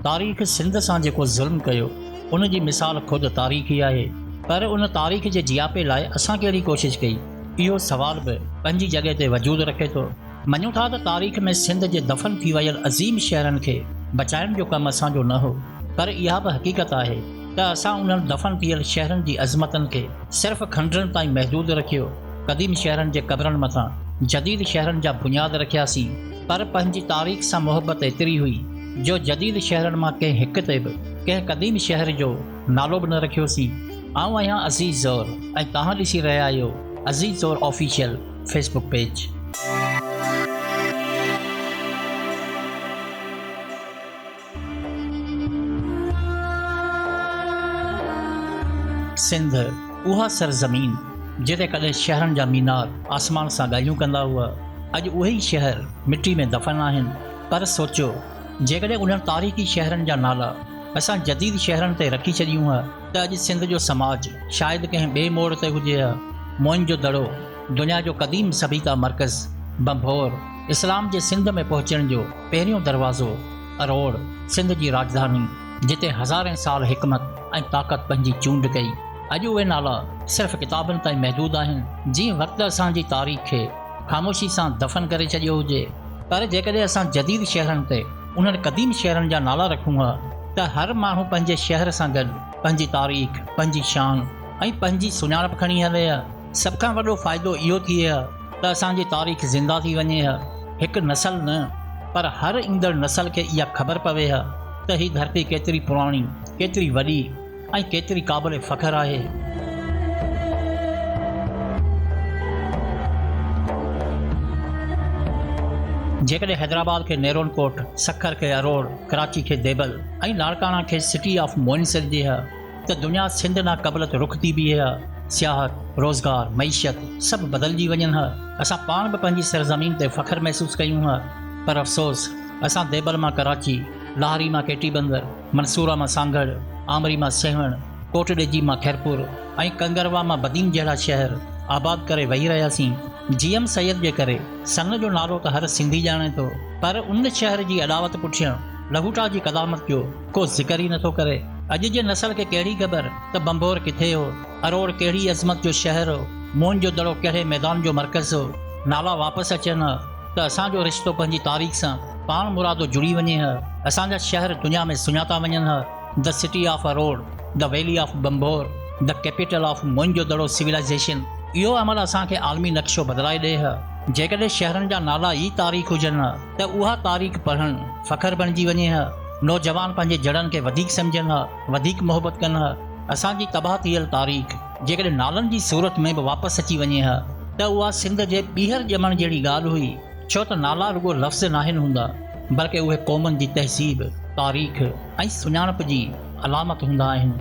तारीख़ सिंध सां जेको ज़ुल्म कयो उन जी मिसाल ख़ुदि तारीख़ ई आहे, पर उन तारीख़ जे जियापे लाइ असां कहिड़ी कोशिशि कई, इहो सवाल बि पंहिंजी जॻह ते वजूद रखे थो। मञूं था त तारीख़ में सिंध जे दफ़न थी वियल अज़ीम शहरनि खे बचाइण जो कमु असांजो न हो, पर इहा बि हक़ीक़त आहे त असां उन्हनि दफ़न थियल शहरनि जी अज़मतनि खे सिर्फ़ु खंडरनि ताईं महदूद रखियो। क़दीम शहरनि जे क़बरनि मथां जदीद शहरनि जा बुनियाद रखियासीं, पर पंहिंजी तारीख़ सां मुहबत एतिरी हुई जो जदीद शहरनि मां कंहिं हिक ते बि कंहिं क़दीम शहर जो नालो बि न रखियोसीं। आउं आहियां अज़ीज़ ज़ौर ऐं तव्हां ॾिसी रहिया आहियो अज़ीज़ ज़ौर ऑफिशियल फेसबुक पेज। सिंध उहा सरज़मीन जिते कॾहिं शहरनि जा मीनार आसमान सां ॻाल्हियूं कंदा हुआ, अॼु उहे ई शहर मिटी में दफ़न आहिनि। पर सोचियो, जेकॾहिं उन्हनि तारीख़ी शहरनि जा नाला असां जदीद शहरनि ते रखी छॾियूं हा त अॼु सिंध जो समाज शायदि कंहिं ॿिए मोड़ ते हुजे हा। मोइन जो दड़ो, दुनिया जो क़दीम सभीता मर्कज़, बंभोर, इस्लाम जे सिंध में पहुचण जो पहिरियों दरवाज़ो, अरोड़, सिंध जी राजधानी जिते हज़ारें साल हिकमत ऐं ताक़त पंहिंजी चूंड कई। अॼु उहे नाला सिर्फ़ु किताबनि ताईं महदूद आहिनि। जीअं वक़्तु असांजी तारीख़ खे ख़ामोशी सां दफ़न करे छॾियो हुजे, पर जेकॾहिं असां जदीद शहरनि ते उन्हनि क़दीम शहरनि जा नाला रखूं हा त हर माण्हू पंहिंजे शहर सां गॾु पंहिंजी तारीख़, पंहिंजी शान ऐं पंहिंजी सुञाणप खणी हले हा। सभ खां वॾो फ़ाइदो इहो थिए हा त असांजी तारीख़ ज़िंदा थी वञे हा। हिकु नसल न, पर हर ईंदड़ नसल खे इहा ख़बर पवे हा त हीअ धरती केतिरी पुराणी, केतिरी वॾी ऐं केतिरी क़ाबिल फ़ख़्रु आहे। जेकॾहिं हैदराबाद खे नेरोन कोट, सखर खे अरोड़, कराची खे देबल ऐं लाड़काना खे सिटी ऑफ मोइन सॾिजे हा त दुनिया सिंध ना क़बलत रुख थी बीहे हा। सियाहत, रोज़गार, मईशत सभु बदिलजी वञनि हा। असां पाण बि पंहिंजी सरज़मीन ते फ़ख़्रु महसूसु कयूं हा, पर अफ़सोस असां देबल मां कराची, लाहरी मां केटी बंदर, मंसूरा मां सांगड़, आमरी मां सेवण, कोटडेजी मां खैरपुर ऐं कंगरवा मां बदीन जहिड़ा शहर आबाद करे वेही रहियासीं। जीएम सैयद जे करे सन जो नालो त हर सिंधी ॼाणे थो, पर उन शहर जी अॾावत पुठियां लहूटा जी क़दामत जो को ज़िक्र ई नथो करे। अॼु जे नसल खे कहिड़ी ख़बर त बंभोर किथे हो, अरोड़ कहिड़ी अज़मत जो शहर हो, मोइन जो दड़ो कहिड़े मैदान जो मर्कज़ हो। नाला वापसि अचनि हा त असांजो रिश्तो पंहिंजी तारीख़ सां पाण मुरादो जुड़ी वञे हा। असांजा शहर दुनिया में सुञाता वञनि हा। The city of Aror, the valley of Bhambhore, the capital of Moen jo Daro civilisation. इहो अमल असांखे आलमी नक्शो बदिलाए ॾे हा। जेकॾहिं शहरनि जा नाला ई तारीख़ हुजनि हा त उहा तारीख़ पढ़णु फ़ख़्रु बणिजी वञे हा। नौजवान पंहिंजे जड़नि खे वधीक सम्झनि हा, वधीक मोहबत कनि हा। असांजी तबाह थियल तारीख़ जेकॾहिं नालनि जी सूरत में बि वापसि अची वञे हा त उहा सिंध जे ॿीहर ॼमण जहिड़ी ॻाल्हि हुई, छो त नाला रुॻो लफ़्ज़ नाहिनि हूंदा, बल्कि उहे क़ौमुनि जी तहज़ीब, तारीख़ ऐं सुञाणप जी अलामत हूंदा आहिनि।